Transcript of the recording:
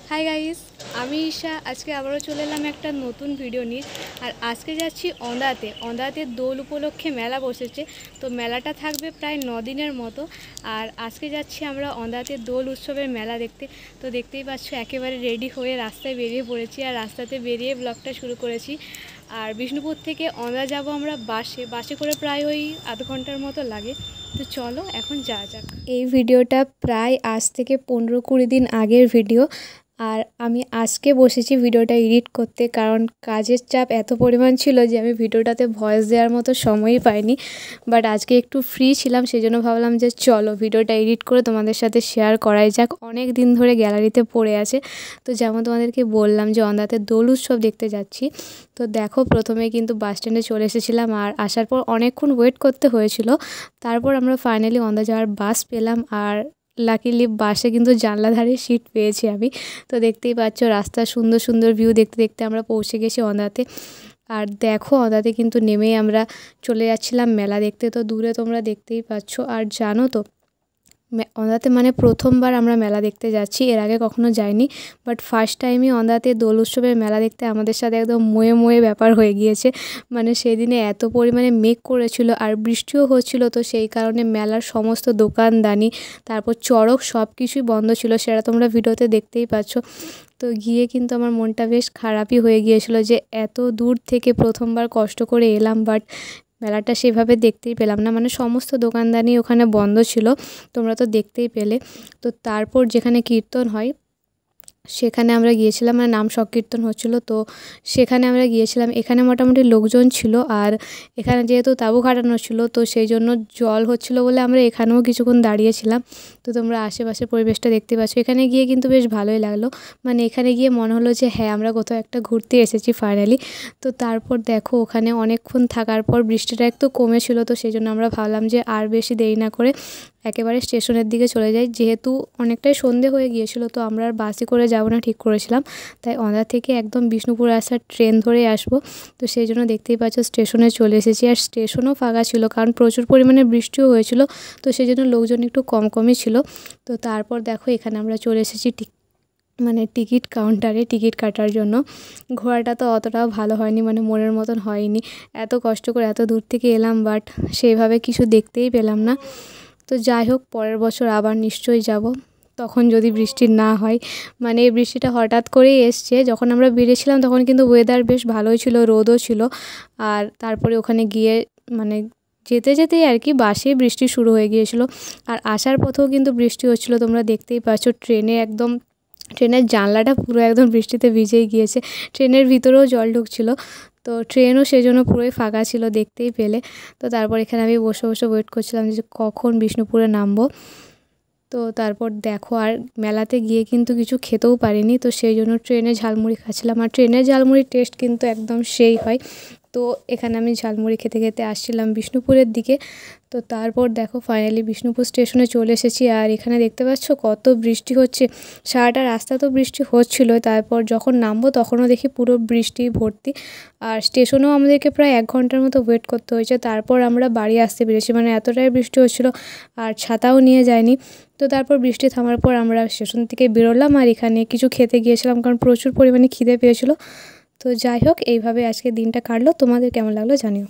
Hi guys, আমি ঈশা। আজকে আবারও চলে এলাম একটা নতুন ভিডিও নিয়ে। আর আজকে যাচ্ছি অন্দাতে দোল উপলক্ষে মেলা বসেছে। তো মেলাটা থাকবে প্রায় 9 দিনের মতো। আর আজকে যাচ্ছি আমরা অন্দাতে দোল উৎসবের মেলা দেখতে। তো দেখতেই পাচ্ছ একেবারে রেডি হয়ে রাস্তায় বেরিয়ে পড়েছি, আর রাস্তাতে বেরিয়ে ব্লগটা শুরু করেছি। আর বিষ্ণুপুর থেকে অন্দা যাব আমরা বাসে করে, প্রায় ওই আধ ঘন্টার মতো লাগে। তো চলো এখন যাওয়া যাক। এই ভিডিওটা প্রায় আজ থেকে 15-20 দিন আগের ভিডিও। আর আমি আজকে বসেছি ভিডিওটা এডিট করতে, কারণ কাজের চাপ এত পরিমাণ ছিল যে আমি ভিডিওটাতে ভয়েস দেওয়ার মতো সময়ই পাইনি। বাট আজকে একটু ফ্রি ছিলাম, সেই জন্য ভাবলাম যে চলো ভিডিওটা এডিট করে তোমাদের সাথে শেয়ার করাই যাক। অনেক দিন ধরে গ্যালারিতে পড়ে আছে। তো যেমন তোমাদেরকে বললাম যে অন্দাতে দোল উৎসব দেখতে যাচ্ছি। তো দেখো, প্রথমে কিন্তু বাস স্ট্যান্ডে চলে এসেছিলাম, আর আসার পর অনেকক্ষণ ওয়েট করতে হয়েছিল। তারপর আমরা ফাইনালি অন্দা যাওয়ার বাস পেলাম। আর লাকিলি বাসে কিন্তু জানলা ধারে সিট পেয়েছি আমি। তো দেখতেই পাচ্ছ রাস্তার সুন্দর সুন্দর ভিউ দেখতে দেখতে আমরা পৌঁছে গেছি অন্দাতে। আর দেখো, অন্দাতে কিন্তু নেমেই আমরা চলে যাচ্ছিলাম মেলা দেখতে। তো দূরে তোমরা দেখতেই পাচ্ছ। আর জানো তো, অন্দাতে মানে প্রথমবার আমরা মেলা দেখতে যাচ্ছি, এর আগে কখনো যাইনি। বাট ফার্স্ট টাইমই অন্দাতে দোল উৎসবের মেলা দেখতে আমাদের সাথে একদম ময়ে ব্যাপার হয়ে গিয়েছে। মানে সেদিনে এত পরিমাণে মেঘ করেছিল আর বৃষ্টিও হচ্ছিল। তো সেই কারণে মেলার সমস্ত দোকানদানি, তারপর চড়ক সব কিছুই বন্ধ ছিল, সেটা তোমরা ভিডিওতে দেখতেই পাচ্ছ। তো গিয়ে কিন্তু আমার মনটা বেশ খারাপই হয়ে গিয়েছিল যে এত দূর থেকে প্রথমবার কষ্ট করে এলাম, বাট মেলাটা সেভাবে দেখতেই পেলাম না। মানে সমস্ত দোকানদানি ওখানে বন্ধ ছিল, তোমরা তো দেখতেই পেলে। তো তারপর যেখানে কীর্তন হয় সেখানে আমরা গিয়েছিলাম, মানে নাম সংকীর্তন হচ্ছিলো। তো সেখানে আমরা গিয়েছিলাম। এখানে মোটামুটি লোকজন ছিল, আর এখানে যেহেতু তাঁবু খাটানো ছিল তো সেই জন্য জল হচ্ছিলো বলে আমরা এখানেও কিছুক্ষণ দাঁড়িয়েছিলাম। তো তোমরা আশেপাশের পরিবেশটা দেখতে পাচ্ছ। এখানে গিয়ে কিন্তু বেশ ভালোই লাগলো। মানে এখানে গিয়ে মনে হলো যে হ্যাঁ, আমরা কোথাও একটা ঘুরতে এসেছি ফাইনালি। তো তারপর দেখো, ওখানে অনেকক্ষণ থাকার পর বৃষ্টিটা একটু কমেছিল। তো সেই জন্য আমরা ভাবলাম যে আর বেশি দেরি না করে একেবারে স্টেশনের দিকে চলে যাই। যেহেতু অনেকটাই সন্ধে হয়ে গিয়েছিল, তো আমরা আর বাসে করে যাব না ঠিক করেছিলাম। তাই অন্দা থেকে একদম বিষ্ণুপুরে আসার ট্রেন ধরে আসবো। তো সেই জন্য দেখতেই পাচ্ছ স্টেশনে চলে এসেছি। আর স্টেশনও ফাঁকা ছিল, কারণ প্রচুর পরিমাণে বৃষ্টিও হয়েছিল। তো সেই জন্য লোকজন একটু কমই ছিল। তো তারপর দেখো, এখানে আমরা চলে এসেছি টিকিট কাউন্টারে টিকিট কাটার জন্য। ঘোরাটা তো অতটাও ভালো হয়নি, মানে মনের মতন হয়নি। এত কষ্ট করে এত দূর থেকে এলাম, বাট সেইভাবে কিছু দেখতেই পেলাম না। তো যাই হোক, পরের বছর আবার নিশ্চয়ই যাব, তখন যদি বৃষ্টি না হয়। মানে এই বৃষ্টিটা হঠাৎ করেই এসছে। যখন আমরা বেরিয়েছিলাম তখন কিন্তু ওয়েদার বেশ ভালোই ছিল, রোদও ছিল। আর তারপরে ওখানে গিয়ে মানে যেতেই আর কি বাসে বৃষ্টি শুরু হয়ে গিয়েছিল। আর আসার পথেও কিন্তু বৃষ্টি হচ্ছিলো, তোমরা দেখতেই পাচ্ছ। ট্রেনের জানলাটা পুরো একদম বৃষ্টিতে ভিজেই গিয়েছে। ট্রেনের ভিতরেও জল ঢুকছিল। তো ট্রেনও সেজন্য পুরোই ফাঁকা ছিল, দেখতেই পেলে। তো তারপর এখানে আমি বসে বসে ওয়েট করছিলাম যে কখন বিষ্ণুপুরে নামবো। তো তারপর দেখো, আর মেলাতে গিয়ে কিন্তু কিছু খেতেও পারিনি। তো সেই জন্য ট্রেনে ঝালমুড়ি খাচ্ছিলাম। আর ট্রেনের ঝালমুড়ির টেস্ট কিন্তু একদম সেই হয়। তো এখানে আমি ঝালমুড়ি খেতে খেতে আসছিলাম বিষ্ণুপুরের দিকে। তো তারপর দেখো, ফাইনালি বিষ্ণুপুর স্টেশনে চলে এসেছি। আর এখানে দেখতে পাচ্ছ কত বৃষ্টি হচ্ছে। সারাটা রাস্তা তো বৃষ্টি হচ্ছিল। তারপর যখন নামবো তখনও দেখি পুরো বৃষ্টি ভর্তি। আর স্টেশনেও আমাদেরকে প্রায় 1 ঘন্টার মতো ওয়েট করতে হয়েছে। তারপর আমরা বাড়ি আসতে পেরেছি, মানে এতটাই বৃষ্টি হচ্ছিল। আর ছাতাও নিয়ে যায়নি। তো তারপর বৃষ্টি থামার পর আমরা স্টেশন থেকে বেরোলাম, আর এখানে কিছু খেতে গিয়েছিলাম, কারণ প্রচুর পরিমাণে খিদে পেয়েছিল। তো যাই হোক, এইভাবে আজকে দিনটা কাটলো। তোমাদের কেমন লাগলো জানিও।